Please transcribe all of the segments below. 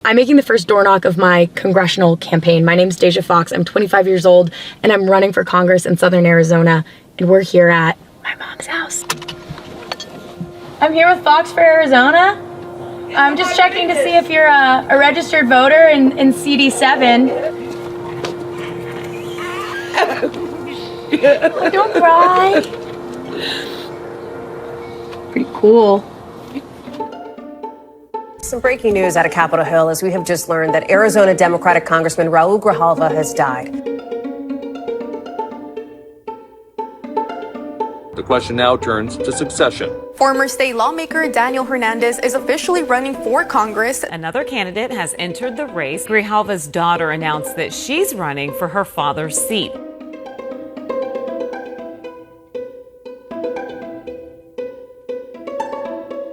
I'm making the first door knock of my congressional campaign. My name's Deja Foxx. I'm 25 years old, and I'm running for Congress in Southern Arizona, and we're here at my mom's house. I'm here with Fox for Arizona. I'm just checking to see if you're a registered voter in CD7. Oh, don't cry. Pretty cool. Some breaking news out of Capitol Hill as we have just learned that Arizona Democratic Congressman Raúl Grijalva has died. The question now turns to succession. Former state lawmaker Daniel Hernandez is officially running for Congress. Another candidate has entered the race. Grijalva's daughter announced that she's running for her father's seat.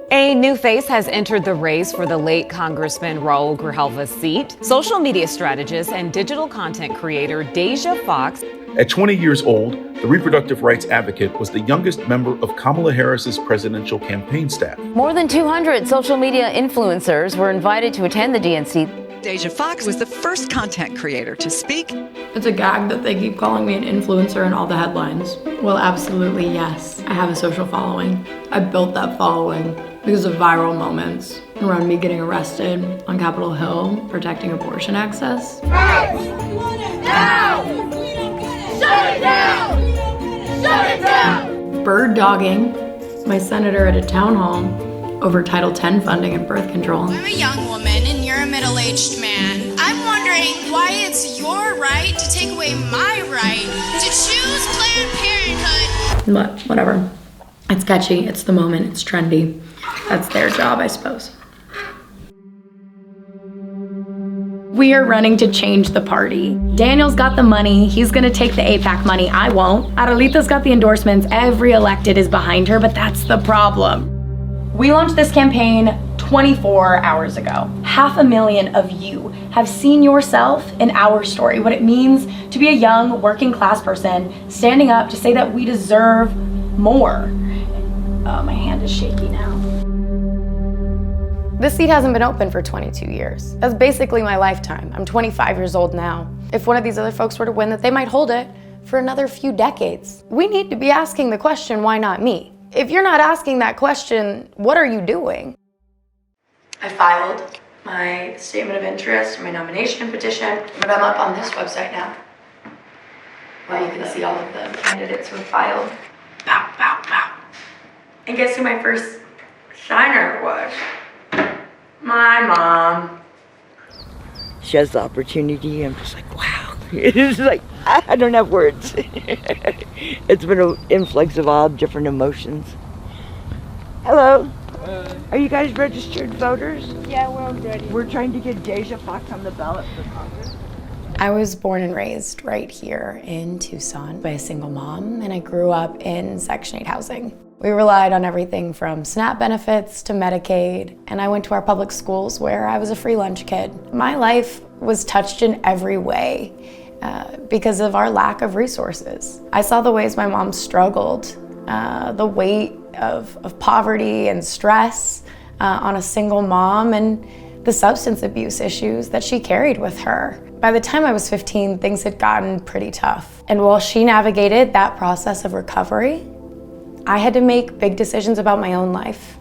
A new face has entered the race for the late Congressman Raúl Grijalva's seat. Social media strategist and digital content creator Deja Foxx. At 20 years old, the reproductive rights advocate was the youngest member of Kamala Harris's presidential campaign staff. More than 200 social media influencers were invited to attend the DNC. Deja Foxx was the first content creator to speak. It's a gag that they keep calling me an influencer in all the headlines. Well, absolutely, yes. I have a social following. I built that following because of viral moments around me getting arrested on Capitol Hill, protecting abortion access. Down! Shut it down! Shut it down! Bird dogging my senator at a town hall over Title X funding and birth control. I'm a young woman and you're a middle-aged man. I'm wondering why it's your right to take away my right to choose Planned Parenthood. But whatever. It's catchy, it's the moment, it's trendy. That's their job, I suppose. We are running to change the party. Daniel's got the money. He's gonna take the AIPAC money. I won't. Adelita's got the endorsements. Every elected is behind her, but that's the problem. We launched this campaign 24 hours ago. 500,000 of you have seen yourself in our story, what it means to be a young working class person standing up to say that we deserve more. Oh, my hand is shaky now. This seat hasn't been open for 22 years. That's basically my lifetime. I'm 25 years old now. If one of these other folks were to win, that they might hold it for another few decades. We need to be asking the question, why not me? If you're not asking that question, what are you doing? I filed my statement of interest, my nomination petition, but I'm up on this website now. Well, you can see all of the candidates who filed. Bow, bow, bow. And guess who my first signer was? My mom. She has the opportunity. I'm just like, wow. It's like, I don't have words. It's been an influx of all different emotions. Hello. Are you guys registered voters? Yeah, we're all ready. We're trying to get Deja Foxx on the ballot for Congress. I was born and raised right here in Tucson by a single mom, and I grew up in Section 8 housing. We relied on everything from SNAP benefits to Medicaid, and I went to our public schools where I was a free lunch kid. My life was touched in every way because of our lack of resources. I saw the ways my mom struggled, the weight of poverty and stress on a single mom, and the substance abuse issues that she carried with her. By the time I was 15, things had gotten pretty tough. And while she navigated that process of recovery, I had to make big decisions about my own life.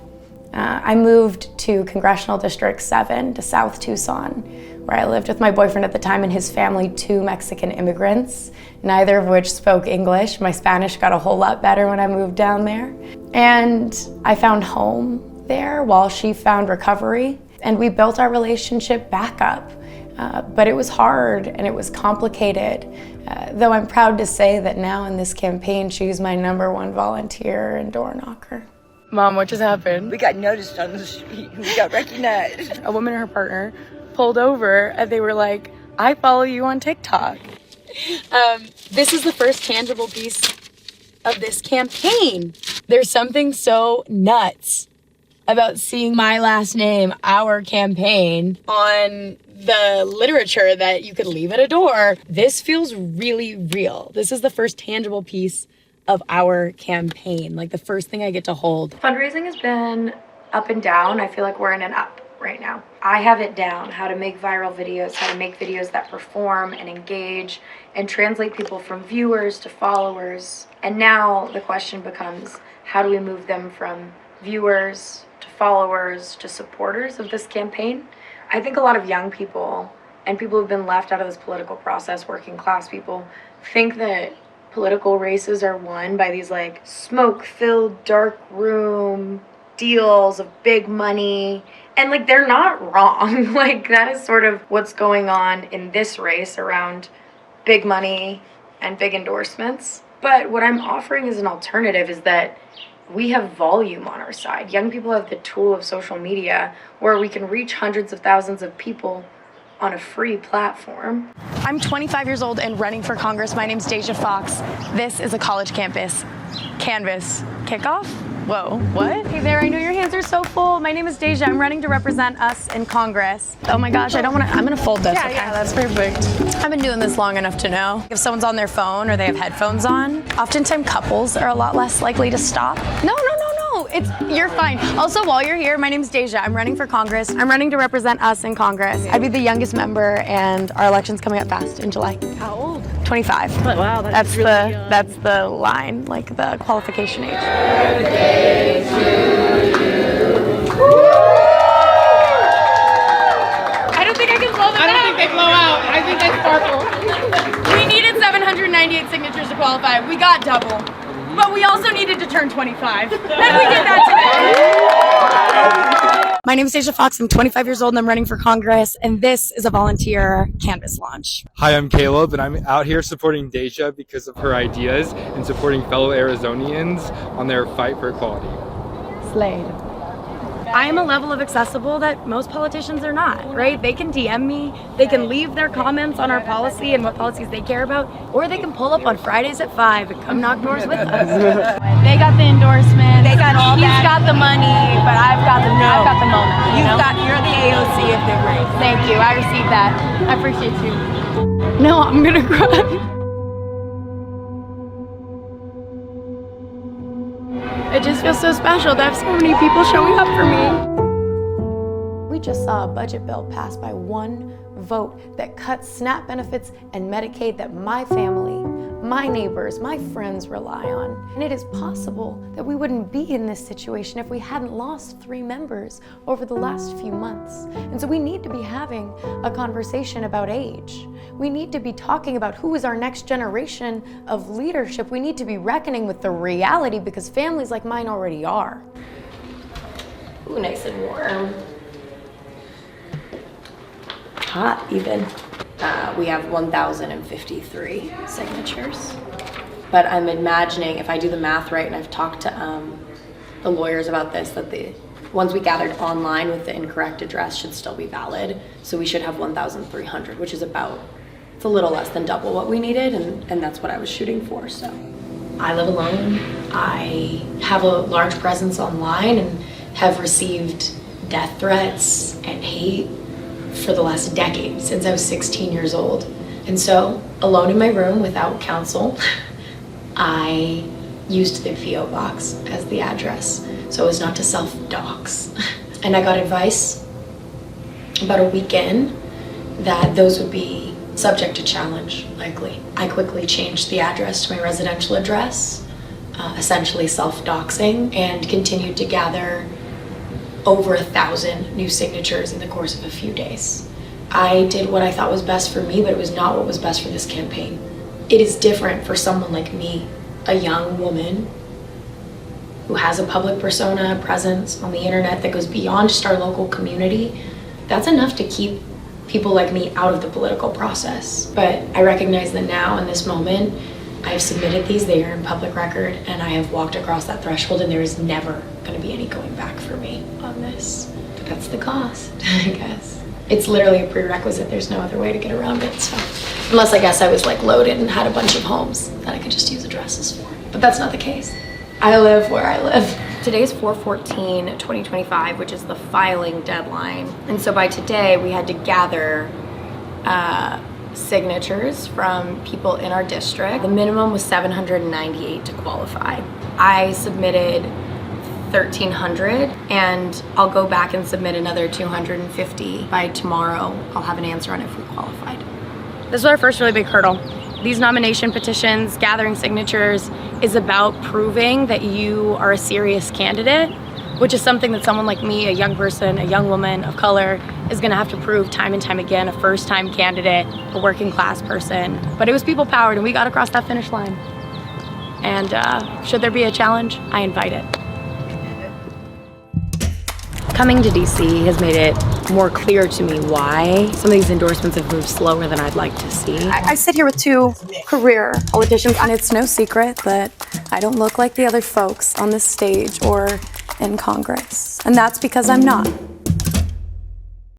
I moved to Congressional District 7 to South Tucson, where I lived with my boyfriend at the time and his family, 2 Mexican immigrants, neither of which spoke English. My Spanish got a whole lot better when I moved down there. And I found home there while she found recovery, and we built our relationship back up. But it was hard and it was complicated, though I'm proud to say that now in this campaign, she's my #1 volunteer and door knocker. Mom, what just happened? We got noticed on the street. We got recognized. A woman and her partner pulled over and they were like, I follow you on TikTok. This is the first tangible piece of this campaign. There's something so nuts about seeing my last name, our campaign, on the literature that you could leave at a door. This feels really real. This is the first tangible piece of our campaign, like the first thing I get to hold. Fundraising has been up and down. I feel like we're in an up right now. I have it down, how to make viral videos, how to make videos that perform and engage and translate people from viewers to followers. And now the question becomes, how do we move them from viewers to followers to supporters of this campaign? I think a lot of young people and people who've been left out of this political process, working class people, think that political races are won by these like smoke-filled dark room deals of big money. And like, they're not wrong. Like, that is sort of what's going on in this race around big money and big endorsements. But what I'm offering as an alternative is that we have volume on our side. Young people have the tool of social media where we can reach hundreds of thousands of people on a free platform. I'm 25 years old and running for Congress. My name's Deja Foxx. This is a college campus. Canvas. Kickoff? Whoa, what? Hey there, I know your hands are so full. My name is Deja. I'm running to represent us in Congress. Oh my gosh, I don't want to, I'm gonna fold this. Yeah, okay? Yeah, that's perfect. I've been doing this long enough to know. If someone's on their phone or they have headphones on, oftentimes couples are a lot less likely to stop. No, you're fine. Also, while you're here, my name's Deja. I'm running for Congress. I'm running to represent us in Congress. I'd be the youngest member, and our election's coming up fast in July. How old? 25. Wow, that's really young. That's the line, like the qualification age. Birthday to you. I don't think I can blow them out. I don't think they blow out. I think they sparkle. We needed 798 signatures to qualify. We got double. But we also needed to turn 25. And we did that today. My name is Deja Foxx. I'm 25 years old and I'm running for Congress. And this is a volunteer canvas launch. Hi, I'm Caleb and I'm out here supporting Deja because of her ideas and supporting fellow Arizonians on their fight for equality. Slade. I am a level of accessible that most politicians are not, right? They can DM me, they can leave their comments on our policy and what policies they care about, or they can pull up on Fridays at 5 and come knock doors with us. They got the endorsement, they got all that. He's got the money, but I've got the moment. You're the AOC of the race. Thank you, I received that. I appreciate you. No, I'm gonna cry. It just feels so special to have so many people showing up for me. We just saw a budget bill passed by one vote that cuts SNAP benefits and Medicaid that my family, my neighbors, my friends rely on. And it is possible that we wouldn't be in this situation if we hadn't lost 3 members over the last few months. And so we need to be having a conversation about age. We need to be talking about who is our next generation of leadership. We need to be reckoning with the reality because families like mine already are. Ooh, nice and warm. Hot even. We have 1,053 signatures. But I'm imagining, if I do the math right, and I've talked to the lawyers about this, that the ones we gathered online with the incorrect address should still be valid. So we should have 1,300, which is about, it's a little less than double what we needed, and that's what I was shooting for, so. I live alone. I have a large presence online and have received death threats and hate for the last decade, since I was 16 years old. And so, alone in my room without counsel, I used the PO box as the address, so as not to self-dox. And I got advice about a week in that those would be subject to challenge, likely. I quickly changed the address to my residential address, essentially self-doxing, and continued to gather over 1,000 new signatures in the course of a few days. I did what I thought was best for me, but it was not what was best for this campaign. It is different for someone like me, a young woman who has a public persona, a presence on the internet that goes beyond just our local community. That's enough to keep people like me out of the political process. But I recognize that now, in this moment, I have submitted these, they are in public record, and I have walked across that threshold, and there is never gonna be any going back for me on this. But that's the cost, I guess. It's literally a prerequisite, there's no other way to get around it, so. Unless I guess I was like loaded and had a bunch of homes that I could just use addresses for. But that's not the case. I live where I live. Today is 4/14/2025, which is the filing deadline. And so by today, we had to gather signatures from people in our district. The minimum was 798 to qualify. I submitted 1,300, and I'll go back and submit another 250 by tomorrow. I'll have an answer on if we qualified. This was our first really big hurdle. These nomination petitions, gathering signatures, is about proving that you are a serious candidate, which is something that someone like me, a young person, a young woman of color, is gonna have to prove time and time again, a first-time candidate, a working class person. But it was people powered, and we got across that finish line. And should there be a challenge, I invite it. Coming to DC has made it more clear to me why some of these endorsements have moved slower than I'd like to see. I sit here with two career politicians, and it's no secret that I don't look like the other folks on this stage or in Congress. And that's because I'm not.